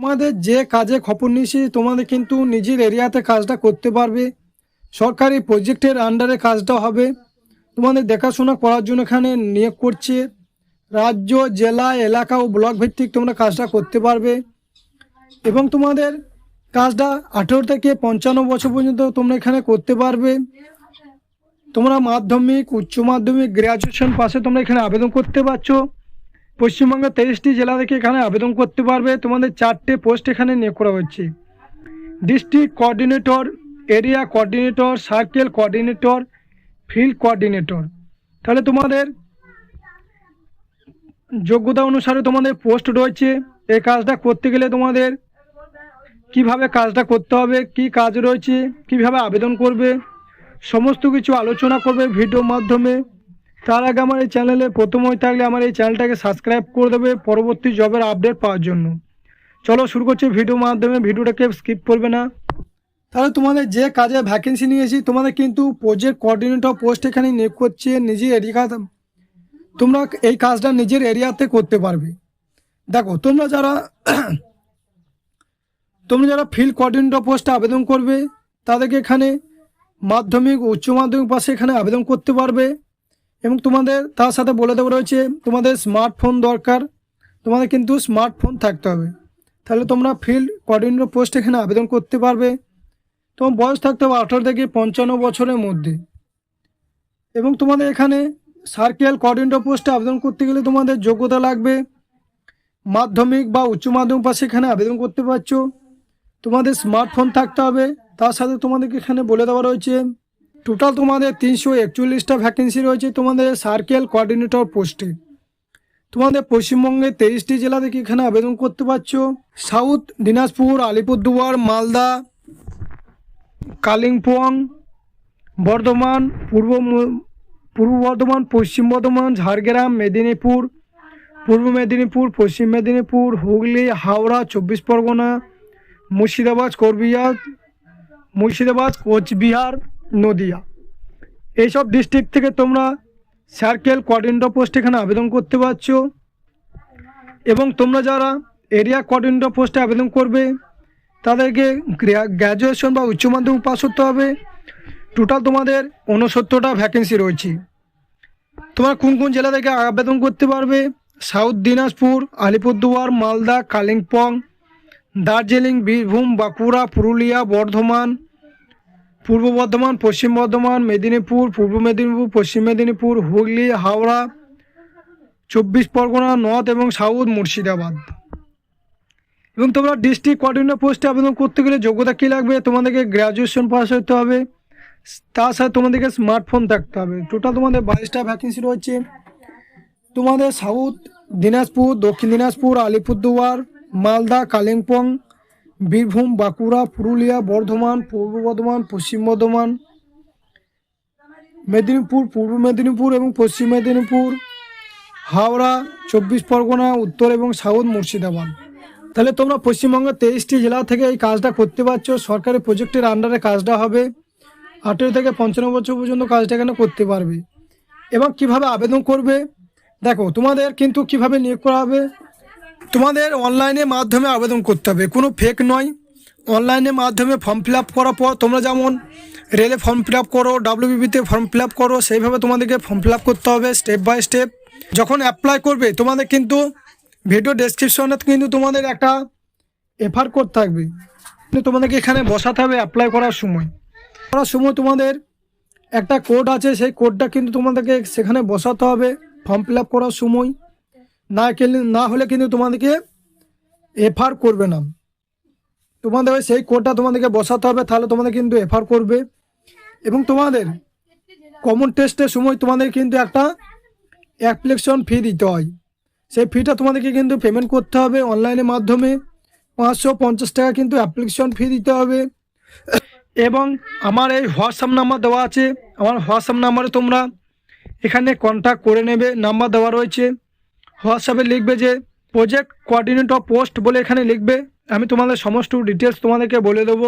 তোমাদের যে কাজে খবর নিয়েছি তোমাদের কিন্তু নিজের এরিয়াতে কাজটা করতে পারবে। সরকারি প্রজেক্টের আন্ডারে কাজটা হবে। তোমাদের দেখাশোনা করার জন্য এখানে নিয়োগ করছে। রাজ্য, জেলা, এলাকা ও ব্লক ভিত্তিক তোমরা কাজটা করতে পারবে এবং তোমাদের কাজটা 18 থেকে 55 বছর পর্যন্ত তোমরা এখানে করতে পারবে। তোমরা মাধ্যমিক, উচ্চ মাধ্যমিক, গ্র্যাজুয়েশন পাশে তোমরা এখানে আবেদন করতে পারছো। পশ্চিমবঙ্গের 23টি জেলা থেকে এখানে আবেদন করতে পারবে। তোমাদের 4টে পোস্ট এখানে নিয়োগ করা হচ্ছে। District coordinator, area coordinator, circle coordinator, field coordinator. তাহলে তোমাদের যোগ্যতা অনুসারে তোমাদের পোস্ট রয়েছে। এই কাজটা করতে গেলে তোমাদের কিভাবে কাজটা করতে হবে, কি কাজ রয়েছে, কিভাবে আবেদন করবে, সমস্ত কিছু আলোচনা করবে ভিডিওর মাধ্যমে। তার আগে আমার এই চ্যানেলে প্রথম হয়ে থাকলে আমার এই চ্যানেলটাকে সাবস্ক্রাইব করে দেবে পরবর্তী জবের আপডেট পাওয়ার জন্য। চলো শুরু করছি ভিডিওর মাধ্যমে, ভিডিওটাকে স্কিপ করবে না। তাহলে তোমাদের যে কাজে ভ্যাকেন্সি নিয়েছি তোমাদের কিন্তু প্রজেক্ট কোঅর্ডিনেটর পোস্ট এখানে নিয়োগ করছে। নিজের এরিয়া তোমরা এই কাজটা নিজের এরিয়াতে করতে পারবে। দেখো তোমরা যারা ফিল্ড কোঅর্ডিনেটর পোস্টে আবেদন করবে তাদেরকে এখানে মাধ্যমিক, উচ্চ মাধ্যমিক পাশে এখানে আবেদন করতে পারবে এবং তোমাদের তার সাথে বলে দেওয়া রয়েছে তোমাদের স্মার্টফোন দরকার। তোমাদের কিন্তু স্মার্টফোন থাকতে হবে। তাহলে তোমরা ফিল্ড কোঅর্ডিনেটর পোস্ট এখানে আবেদন করতে পারবে। তোমার বয়স থাকতে হবে 18 থেকে 55 বছরের মধ্যে এবং তোমাদের এখানে সার্কেল কোঅর্ডিনেটর পোস্টে আবেদন করতে গেলে তোমাদের যোগ্যতা লাগবে মাধ্যমিক বা উচ্চ মাধ্যমিক পাশে এখানে আবেদন করতে পারছো। তোমাদের স্মার্টফোন থাকতে হবে। তার সাথে তোমাদেরকে এখানে বলে দেওয়া রয়েছে টোটাল তোমাদের 341টা ভ্যাকেন্সি রয়েছে তোমাদের সার্কেল কোঅর্ডিনেটর পোস্টে। তোমাদের পশ্চিমবঙ্গের 23টি জেলা থেকে এখানে আবেদন করতে পারছো। সাউথ দিনাজপুর, আলিপুরদুয়ার, মালদা, কালিম্পং, বর্ধমান, পূর্ব বর্ধমান, পশ্চিম বর্ধমান, ঝাড়গ্রাম, মেদিনীপুর, পূর্ব মেদিনীপুর, পশ্চিম মেদিনীপুর, হুগলি, হাওড়া, 24 পরগনা, মুর্শিদাবাদ, কোচবিহার, নদিয়া, এইসব ডিস্ট্রিক্ট থেকে তোমরা সার্কেল কোঅর্ডিনেটর পোস্ট এখানে আবেদন করতে পারছো। এবং তোমরা যারা এরিয়া কোঅর্ডিনেটর পোস্টে আবেদন করবে তাদেরকে গ্র্যাজুয়েশন বা উচ্চ মাধ্যমিক পাস করতে হবে। টোটাল তোমাদের 69টা ভ্যাকেন্সি রয়েছে। তোমরা কোন কোন জেলা থেকে আবেদন করতে পারবে? সাউথ দিনাজপুর, আলিপুরদুয়ার, মালদা, কালিম্পং, দার্জিলিং, বীরভূম, বাঁকুড়া, পুরুলিয়া, বর্ধমান, পূর্ব বর্ধমান, পশ্চিম বর্ধমান, মেদিনীপুর, পূর্ব মেদিনীপুর, পশ্চিম মেদিনীপুর, হুগলি, হাওড়া, 24 পরগনা, নর্থ এবং সাউথ, মুর্শিদাবাদ। এবং তোমরা ডিস্ট্রিক্ট কোঅর্ডিনেটর পোস্টে আবেদন করতে গেলে যোগ্যতা কী লাগবে? তোমাদেরকে গ্র্যাজুয়েশন পাস হতে হবে, তার সাথে তোমাদেরকে স্মার্টফোন থাকতে হবে। টোটাল তোমাদের 22টা ভ্যাকেন্সি রয়েছে। তোমাদের সাউথ দিনাজপুর, দক্ষিণ দিনাজপুর, আলিপুরদুয়ার, মালদা, কালিম্পং, বীরভূম, বাঁকুড়া, পুরুলিয়া, বর্ধমান, পূর্ব বর্ধমান, পশ্চিম বর্ধমান, মেদিনীপুর, পূর্ব মেদিনীপুর এবং পশ্চিম মেদিনীপুর, হাওড়া, 24 পরগনা, উত্তর এবং সাউথ, মুর্শিদাবাদ। তাহলে তোমরা পশ্চিমবঙ্গের 23টি জেলা থেকে এই কাজটা করতে পারছো। সরকারি প্রজেক্টের আন্ডারে কাজটা হবে। 18 থেকে 55 বছর পর্যন্ত কাজটা এখানে করতে পারবে। এবং কিভাবে আবেদন করবে দেখো, তোমাদের কিন্তু কিভাবে নিয়োগ করা হবে, তোমাদের অনলাইনে মাধ্যমে আবেদন করতে হবে, কোনো ফেক নয়। অনলাইনের মাধ্যমে ফর্ম ফিল আপ করার পর তোমরা যেমন রেলে ফর্ম ফিল আপ করো, WBBতে ফর্ম ফিল আপ করো, সেইভাবে তোমাদেরকে ফর্ম ফিল আপ করতে হবে স্টেপ বাই স্টেপ। যখন অ্যাপ্লাই করবে তোমাদের কিন্তু ভিডিও ডেসক্রিপশনে কিন্তু তোমাদের একটা এফআর কোড থাকবে, তোমাদেরকে এখানে বসাতে হবে। অ্যাপ্লাই করার সময় তোমাদের একটা কোড আছে, সেই কোডটা কিন্তু তোমাদেরকে সেখানে বসাতে হবে ফর্ম ফিল আপ করার সময়। না হলে কিন্তু তোমাদেরকে এফআর করবে না। তোমাদের সেই কোডটা তোমাদেরকে বসাতে হবে, তাহলে তোমাদের কিন্তু এফআর করবে। এবং তোমাদের কমন টেস্টের সময় তোমাদের কিন্তু একটা অ্যাপ্লিকেশন ফি দিতে হয়। সেই ফিটা তোমাদেরকে কিন্তু পেমেন্ট করতে হবে অনলাইনের মাধ্যমে। 550 টাকা কিন্তু অ্যাপ্লিকেশন ফি দিতে হবে। এবং আমার এই হোয়াটসঅ্যাপ নাম্বার দেওয়া আছে, আমার হোয়াটসঅ্যাপ নাম্বারে তোমরা এখানে কন্ট্যাক্ট করে নেবে। নাম্বার দেওয়া রয়েছে, হোয়াটসঅ্যাপে লিখবে যে প্রজেক্ট কোঅর্ডিনেটর পোস্ট বলে এখানে লিখবে। আমি তোমাদের সমস্ত ডিটেলস তোমাদেরকে বলে দেবো।